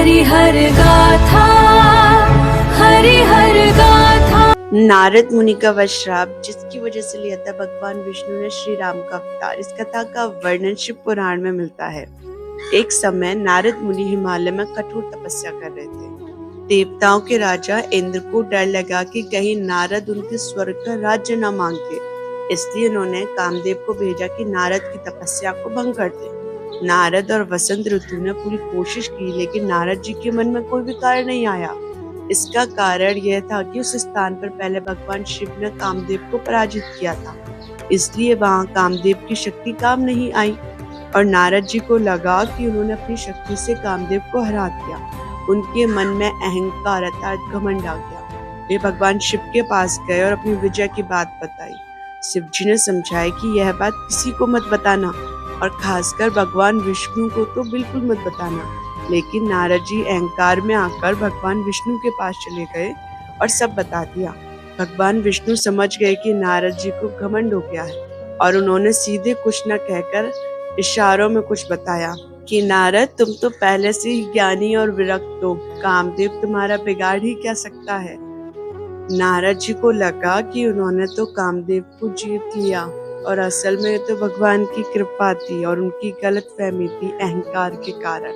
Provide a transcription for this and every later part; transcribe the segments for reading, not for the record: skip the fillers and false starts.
हरिहर गाथा, हरिहर गाथा। नारद मुनि का वह श्राप जिसकी वजह से लिया था भगवान विष्णु ने श्री राम का अवतार। इस कथा का वर्णन शिव पुराण में मिलता है। एक समय नारद मुनि हिमालय में कठोर तपस्या कर रहे थे। देवताओं के राजा इंद्र को डर लगा कि कहीं नारद उनके स्वर्ग का राज्य न मांगे, इसलिए उन्होंने कामदेव को भेजा कि नारद की तपस्या को भंग कर दे। नारद और वसंत ऋतु ने पूरी कोशिश की, लेकिन नारद जी के मन में कोई भी कार्य नहीं आया। इसका कारण यह था कि उस स्थान पर पहले भगवान शिव ने कामदेव को पराजित किया था, इसलिए वहां कामदेव की शक्ति काम नहीं आई और नारद जी को लगा कि उन्होंने अपनी शक्ति से कामदेव को हरा दिया। उनके मन में अहंकार अर्थात घमंड आ गया। वे भगवान शिव के पास गए और अपनी विजय की बात बताई। शिव जी ने समझाया कि यह बात किसी को मत बताना और खासकर भगवान विष्णु को तो बिल्कुल मत बताना। लेकिन नारद जी अहंकार में आकर भगवान विष्णु के पास चले गए और सब बता दिया। भगवान विष्णु समझ गए कि नारद जी को घमंड हो गया है और उन्होंने सीधे कुछ न कहकर इशारों में कुछ बताया कि नारद, तुम तो पहले से ही ज्ञानी और विरक्त हो, कामदेव तुम्हारा बिगाड़ ही क्या सकता है। नारद जी को लगा कि उन्होंने तो कामदेव को जीत लिया और असल में तो भगवान की कृपा थी और उनकी गलतफहमी थी अहंकार के कारण।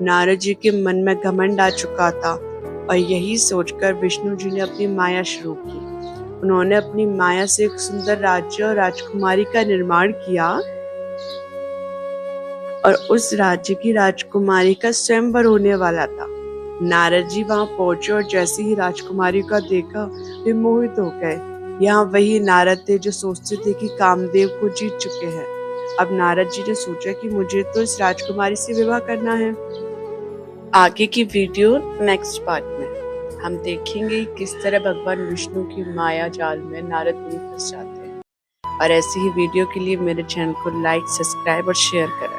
नारद जी के मन में घमंड आ चुका था और यही सोचकर विष्णु जी ने अपनी माया शुरू की। उन्होंने अपनी माया से एक सुंदर राज्य और राजकुमारी का निर्माण किया और उस राज्य की राजकुमारी का स्वयंवर होने वाला था। नारद जी वहां पहुंचे और जैसे ही राजकुमारी का देखा वे मोहित हो गए। यहाँ वही नारद थे जो सोचते थे कि कामदेव को जीत चुके हैं। अब नारद जी ने सोचा कि मुझे तो इस राजकुमारी से विवाह करना है। आगे की वीडियो नेक्स्ट पार्ट में हम देखेंगे किस तरह भगवान विष्णु की माया जाल में नारद मुनि फंस जाते हैं। और ऐसी ही वीडियो के लिए मेरे चैनल को लाइक, सब्सक्राइब और शेयर करें।